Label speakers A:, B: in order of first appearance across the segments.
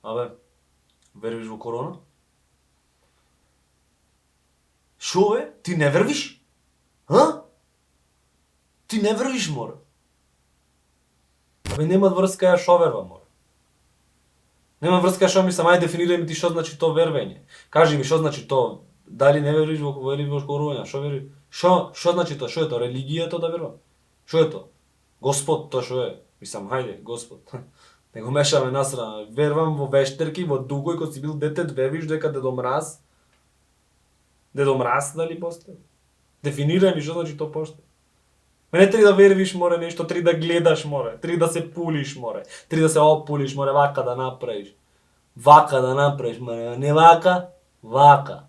A: Абе, веруваш во корона? Шо бе? Ти не вервиш? Ха? Ти не вервиш, море. Абе, нема врска ја шо верва, море. Нема врска шо ми сам, ајде дефинирај ми ти шо значи то вервење. Кажи ми шо значи то, дали не вервиш во корона, шо вериш? Шо значи то? Шо е то? Религија то да верувам? Шо е то? Господ, то шо е? Мислам, хајде, Господ. Не го мешаме насрана. Вервам во вештерки, во дугој, кога си бил дете, вериш дека Дедо Мраз. Дедо Мраз дали постои? Дефинирај ми шо значи то постои. Ме не треба да вервиш, море, нешто, треба да гледаш, море, треба да се пулиш, море, треба да се опулиш, море, вака да направиш. Вака да направиш, море, не вака, вака.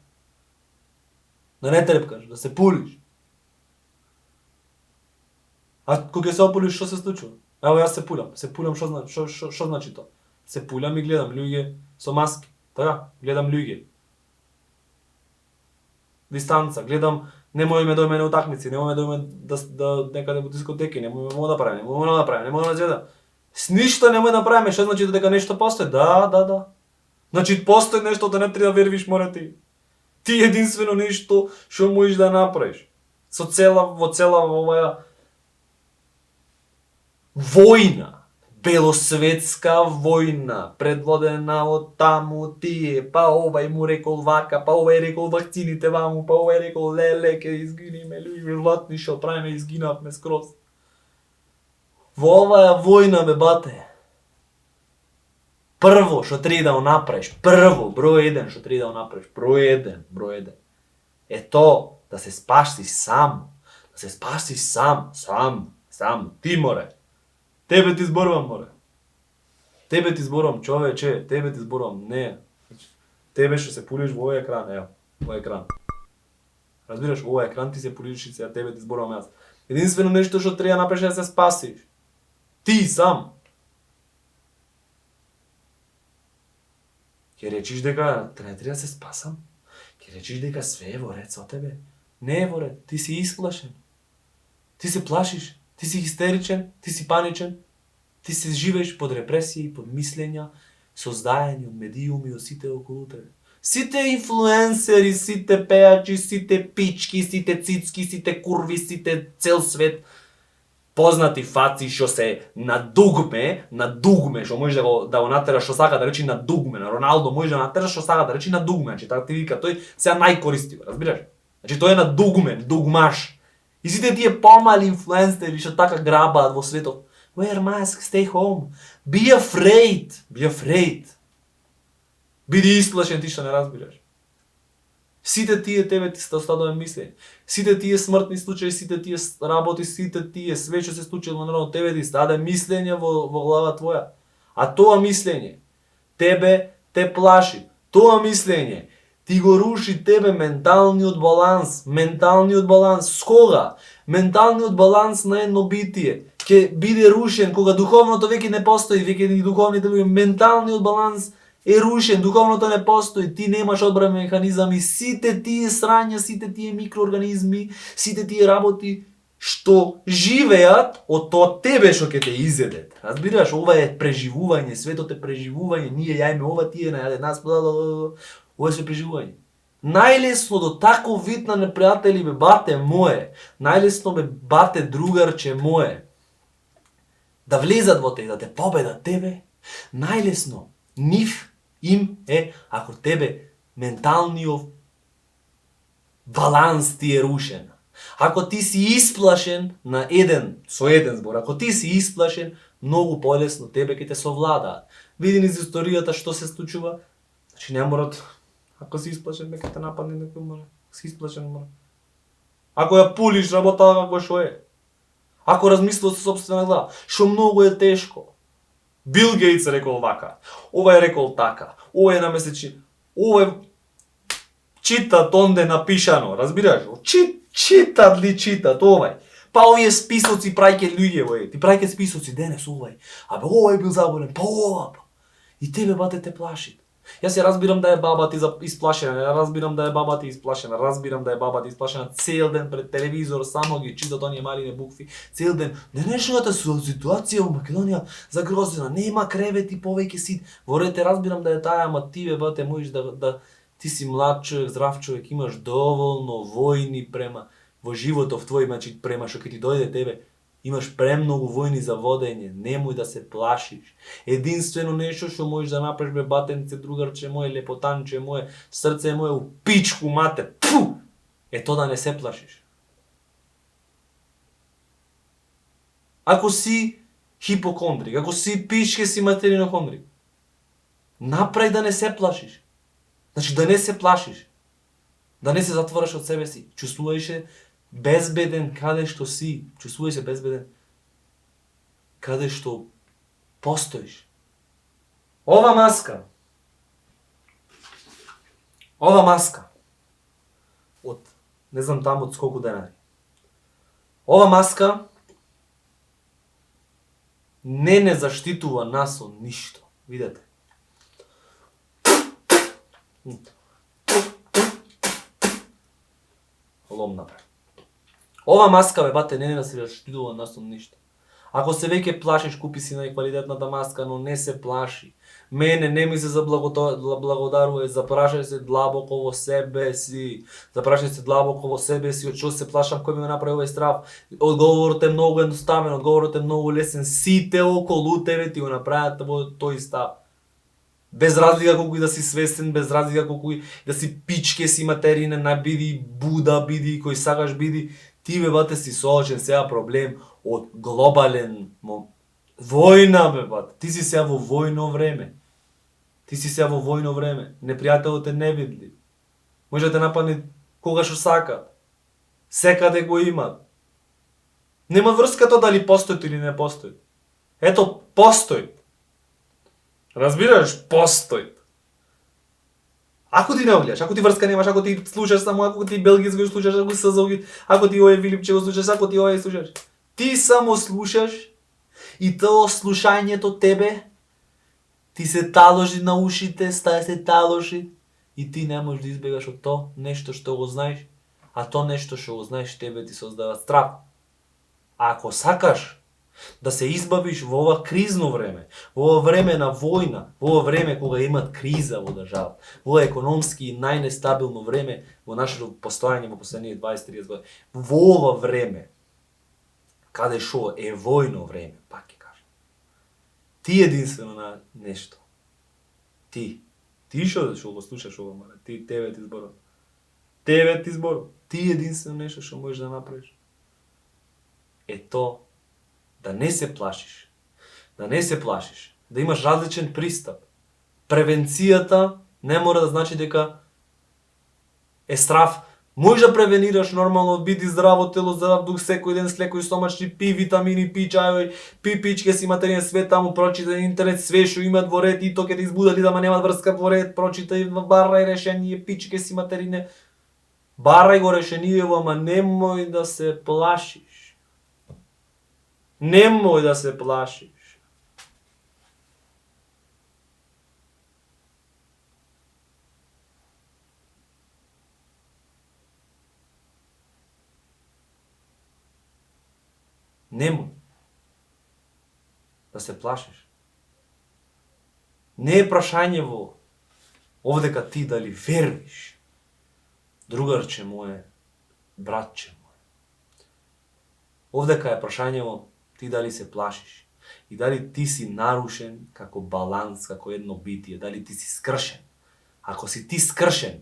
A: Да не трепкаш, да се пулиш. А кога се опулиш, што се случува? Ево јас се пулам. Се пулам, шо значи то? Се пулам и гледам луѓе со маски. Така, гледам луѓе. Дистанца, гледам, немој ме дојме на утакмици, немој ме дојме да некаде во дискотеки, немој да правиме, немој да правиме, немој да зеда. С ништо немој да правиме, што значи дека нешто постои? Да. Значи постои нешто, да не треба да вервиш, море ти. Ти единствено нешто што можеш да направиш. Во цела оваа војна, белосветска војна, предводена од таму тие, па овај му рекол вака, па овај рекол вакцините ваму, па овај рекол леле, ке изгиниме, луѓе златни, што правиме, изгинавме скроз. Во оваа војна, бе бате, прво што треба да направиш, број 1 што треба да направиш, број 1, е то да се спасиш сам, сам, ти море. Тебе ти зборувам, море. Тебе ти зборувам, човече, тебе ти зборувам, не. Тебе што се пулиш во овој екран, ево, овој екран. Разбираш, овој екран ти се пулиш и сега тебе ти зборувам јас. Единствено нешто што треба направиш е да се спасиш. Ти сам. Ќе речиш дека не треба да се спасам? Ќе речиш дека све е во ред со тебе? Не е во ред, ти си исплашен. Ти се плашиш. Ти си хистеричен, ти си паничен, ти се живееш под репресија и под мислења, создаени од медиуми од сите околу тебе. Сите инфлуенсери, сите пејачи, сите пички, сите цицки, сите курви, сите цел свет, познати фаци што се на дугме, што може да го натераш што сака да речи на дугме, на Роналдо може да натераш што сака да речи на дугме, значи така ти вика, тој сега најкористив, разбираш? Значи тој е на дугме, дугмаш. И сите тие помали инфлуенсери што така грабаат во светот. Wear mask, stay home. Be afraid. Биди исплашен ти што не разбираш. Сите тие тебе ти остадува мислење. Сите тие смртни случаи, сите тие работи, сите тие све што се случило на народот, тебе ти стаде мислење во глава твоја. А тоа мислење тебе те плаши. Тоа мислење ти го руши тебе менталниот баланс. С кога? Менталниот баланс на едно битие ќе биде рушен кога духовното веќе не постои, веќе и духовните луѓе. Менталниот баланс е рушен, духовното не постои, ти немаш одбрани механизами, сите тие срања, сите тие микроорганизми, сите тие работи што живеат од тоа тебе што ќе те изедет. Разбираш, ова е преживување, светот е преживување, ние јајме ова, тие најде нас, ова е преживување. Најлесно до таков вид на непријатели, бе бате мое, најлесно бе бате другарче мое, да влезат во те и да те победат тебе, најлесно нив им е ако тебе менталниот баланс ти е рушен. Ако ти си исплашен со еден збор, ако ти си исплашен, многу полесно тебе ќе те совладаат. Види низ историјата што се случува, значи не морат, ако си исплашен, ќе те нападне некој, море. Си исплашен, море. Ако ја пулиш, работа како што е. Ако размислуваш со сопствена глава, што многу е тешко. Бил Гейтс рекол вака, овај рекол така, овај намесечи, овај читат онде напишано, разбираш? Читат овај. Па овие списоци праќаат луѓе, вој. Ти праќаат списоци денес овај. Абе овај бил заболен, па ова. И тебе бате те плашит. Јас ја разбирам да е баба ти исплашена, ја разбирам да е баба ти исплашена, разбирам да е баба ти исплашена цел ден пред телевизор, само ги читат оние малине букви, цел ден. Денешната ситуација во Македонија загрозена, нема кревети повеќе сит. Во ред разбирам да е таа, ама ти бате можеш да ти си млад човек, здрав човек, имаш доволно војни према во животов твој, значи према што ќе ти дојде тебе. Имаш премногу војни за водење, немој да се плашиш. Единствено нешто што можеш да направиш, бе батенце, другарче моје, лепотанче моје, срце моје, у пичку мате, пфу, е тоа да не се плашиш. Ако си хипокондрик, ако си пичке си материнохондрик, направи да не се плашиш. Значи да не се плашиш. Да не се затвораш од себе си. Чувствуваш се безбеден каде што си. Чувствувај се безбеден каде што постоиш. Ова маска од не знам таму од сколку денари. Ова маска не заштитува нас од ништо. Видете. Лом направи. Ова маска, бе бате, не се заштитува нас од ништо. Ако се веќе плашиш, купи си најквалитетната маска, но не се плаши. Мене не ми се заблагодарува, запрашај се длабоко во себе си. Запрашај се длабоко во себе си, од што се плашам, кој ми направи овој страв. Одговорот е многу едноставен, одговорот е многу лесен. Сите околу тебе ти го направат во тој став. Без разлика колку и да си свесен, без разлика колку и да си пичке си материне, биди Буда, биди кој сакаш биди, ти бе бате си соочен сега проблем од глобален војна бе бате. Ти си сега во војно време. Непријателот е невидлив. Може да те нападне кога што сака. Секаде го имат. Нема врска тоа дали постои или не постои. Ето, постои. Разбираш, постои. Ако ти не го гледаш, ако ти врска немаш, ако ти слушаш само, ако ти белгиски го слушаш, ако ти овој Филипче го слушаш, ако ти овој слушаш, ти само слушаш и тоа слушањето тебе ти се таложи на ушите, се таложи и ти не можеш да избегаш од тоа нешто што го знаеш, а тоа нешто што го знаеш тебе ти создава страх. А ако сакаш да се избавиш во ова кризно време, во ова време на војна, во ова време кога имат криза во држава, во ова економски најнестабилно време во нашето постојање во последните 20-30 години, во ова време, каде шо е војно време, пак ќе кажам, ти единствено на нешто, ти шо го слушаш ова, тебе ти зборам, ти единствено нешто што можеш да направиш, е тоа да не се плашиш, да имаш различен пристап. Превенцијата не мора да значи дека е страв. Можеш да превенираш нормално, биди здраво тело, здрав дух, секој ден слекој стомачни, пи витамини, пи чајови, пи пичке си материен свет, таму прочита интернет, све што имат во ред и то ќе ти избудали, да немат врска во ред, прочитај, барај решение, пичке си материне, барај го решението, ама немој да се плашиш. Немој да се плашиш. Немој да се плашиш. Не е прашање овдека ти дали вервиш, другарче моје, братче моје. Овдека е прашањево ти дали се плашиш и дали ти си нарушен како баланс, како едно битие, дали ти си скршен. Ако си ти скршен,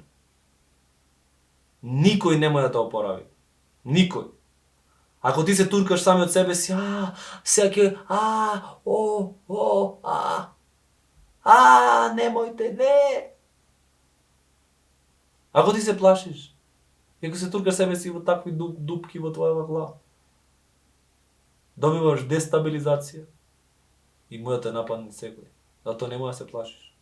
A: никој не може да те опорави. Никој. Ако ти се туркаш сами од себе си, сега ќе, немојте, не. Ако ти се плашиш, ако се туркаш себе си во такви дупки во твоја глава, добиваш дестабилизација и може да те нападне секој. Затоа не може да се плашиш.